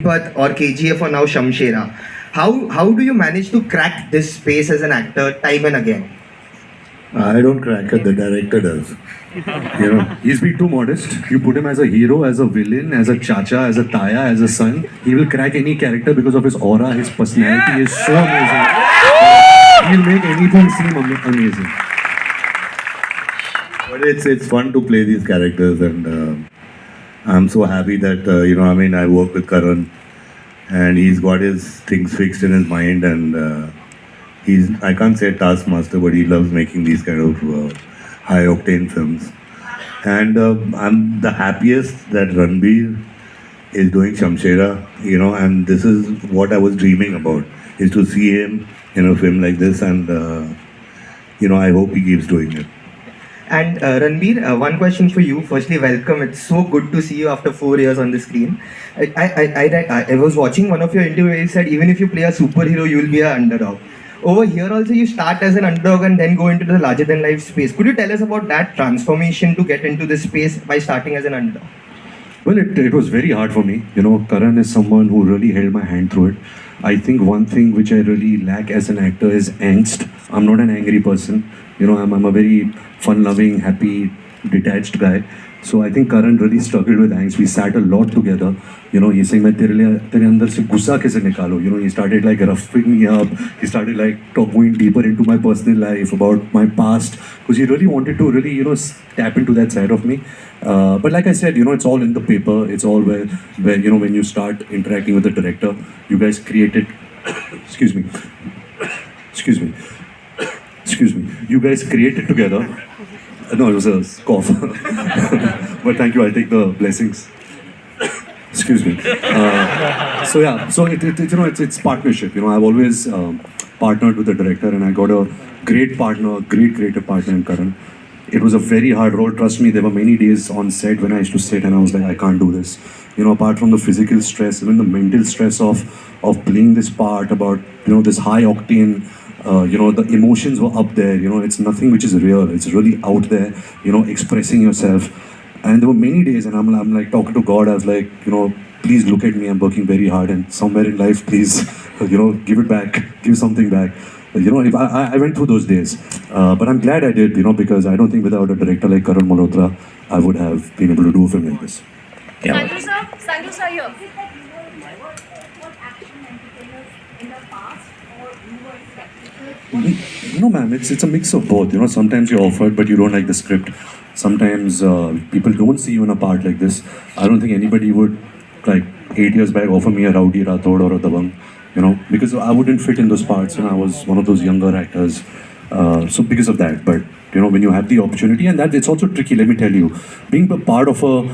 or KGF or now Shamshera. How do you manage to crack this space as an actor time and again? I don't crack it, the director does. You know, he's been too modest. You put him as a hero, as a villain, as a chacha, as a taya, as a son. He will crack any character because of his aura, his personality is so amazing. He'll make anything seem amazing. But it's fun to play these characters, and I'm so happy that I work with Karan, and he's got his things fixed in his mind, and I can't say a taskmaster, but he loves making these kind of high octane films. And I'm the happiest that Ranvir is doing Shamshera, and this is what I was dreaming about, is to see him in a film like this, and I hope he keeps doing it. And Ranvir, one question for you. Firstly, welcome. It's so good to see you after 4 years on the screen. I was watching one of your interviews where you said even if you play a superhero, you will be an underdog. Over here also, you start as an underdog and then go into the larger-than-life space. Could you tell us about that transformation to get into this space by starting as an underdog? Well, it was very hard for me. Karan is someone who really held my hand through it. I think one thing which I really lack as an actor is angst. I'm not an angry person. I'm a very fun-loving, happy, detached guy. So I think Karan really struggled with angst. We sat a lot together. He's saying, "Main tere andar se gussa kaise nikalo?" He started like roughing me up. He started like going deeper into my personal life, about my past, because he really wanted to really, tap into that side of me. But like I said, it's all in the paper. It's all where when you start interacting with the director, you guys created. Excuse me. You guys created together. No, it was a cough. But thank you, I'll take the blessings. Excuse me. So it's partnership. I've always partnered with the director, and I got a great partner, great creative partner in Karan. It was a very hard role. Trust me, there were many days on set when I used to sit and I was like, I can't do this. Apart from the physical stress, even the mental stress of playing this part, about this high octane. The emotions were up there. It's nothing which is real. It's really out there. Expressing yourself. And there were many days, and I'm like talking to God. I was like, please look at me. I'm working very hard, and somewhere in life, please, give it back. Give something back. If I went through those days, but I'm glad I did. Because I don't think without a director like Karan Malhotra, I would have been able to do a film like this. Yeah. Sanjay sir here. No, ma'am, it's a mix of both. Sometimes you're offered, but you don't like the script. Sometimes people don't see you in a part like this. I don't think anybody would, like 8 years back, offer me a Rowdy Rathod or a Dabang, because I wouldn't fit in those parts. I was one of those younger actors. So because of that, but when you have the opportunity, and that it's also tricky, let me tell you, being a part of a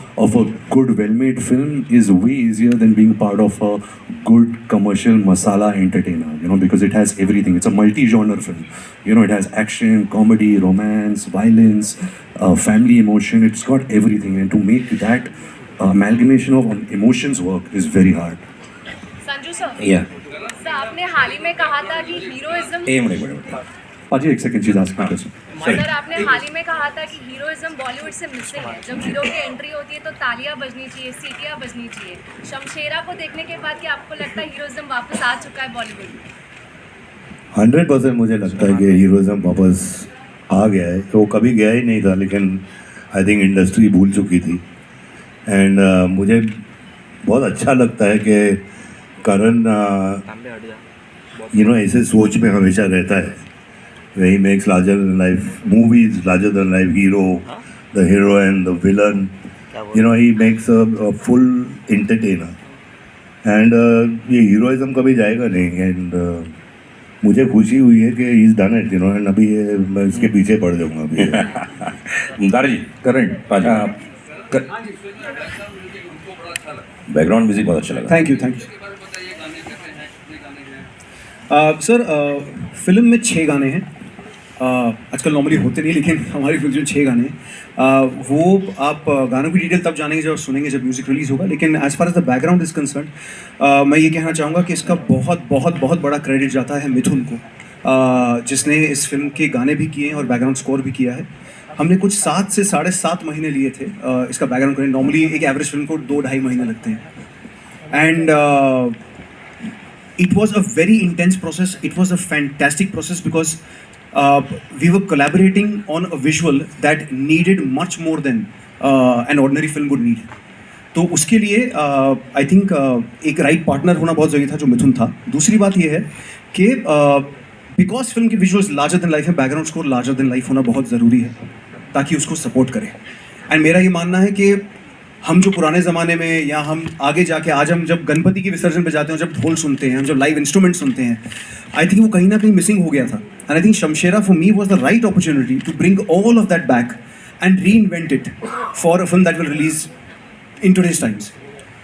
good, well-made film is way easier than being part of a good commercial masala entertainer, because it has everything. It's a multi-genre film. It has action, comedy, romance, violence, family emotion. It's got everything, and to make that amalgamation of emotions work is very hard. Sanjay sir. Yeah. Sir आपने हाल ही में कहा था कि heroism Paji, एक second चीज ask me sir आपने हाल ही में कहा था कि हीरोइज्म बॉलीवुड से मिसिंग है. जब हीरो की एंट्री होती है तो तालियां बजनी चाहिए, सीटियां बजनी चाहिए. शमशेरा को देखने के बाद क्या आपको लगता है हीरोइज्म वापस आ चुका है बॉलीवुड में? 100% मुझे लगता है कि हीरोइज्म वापस आ गया है. वो कभी गया ही नहीं था, लेकिन आई थिंक इंडस्ट्री भूल चुकी थी. एंड मुझे बहुत अच्छा लगता है कि करण ऐसे सोच में हमेशा रहता है. He makes larger than life movies, larger than life hero, the heroine, the villain. He makes a full entertainer. And ये heroism कभी जाएगा नहीं. And मुझे खुशी हुई है कि he's done it, and अभी मैं इसके पीछे पड़ जाऊँगा अभी. दारी करण बैकग्राउंड म्यूजिक बहुत अच्छा लगा. Thank you. सर फिल्म में 6 गाने हैं. आजकल नॉर्मली होते नहीं, लेकिन हमारी फिल्म में 6 गाने हैं. वो आप गानों की डिटेल तब जानेंगे जब सुनेंगे, जब म्यूज़िक रिलीज़ होगा. लेकिन as far as the background is concern, मैं ये कहना चाहूँगा कि इसका बहुत बहुत बहुत बड़ा क्रेडिट जाता है मिथुन को, जिसने इस फिल्म के गाने भी किए हैं और बैकग्राउंड स्कोर भी किया है. हमने कुछ 7 से 7.5 महीने लिए थे इसका बैकग्राउंड करने. नॉर्मली एक एवरेज फिल्म को 2-2.5 महीने लगते हैं. And it was a very intense process. It was a fantastic process because we were collaborating on a visual that needed much more than an ordinary film would need. तो उसके लिए I think एक right partner होना बहुत ज़रूरी था, जो मिथुन था. दूसरी बात ये है कि बिकॉज फिल्म के विजुअल्स लार्जर देन लाइफ है, background score larger than life होना बहुत ज़रूरी है ताकि उसको सपोर्ट करे. एंड मेरा ये मानना है कि हम जो पुराने ज़माने में या हम आगे जाके आज हम जब गणपति के विसर्जन पे जाते हैं, जब ढोल सुनते हैं, हम जब लाइव इंस्ट्रूमेंट सुनते हैं, आई थिंक वो कहीं ना कहीं मिसिंग हो गया था. And I think Shamshera for me was the right opportunity to bring all of that back and reinvent it for a film that will release in today's times.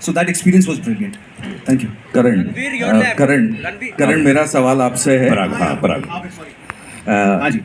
So that experience was brilliant. Thank you. करण, मेरा सवाल आपसे है. हाँ जी.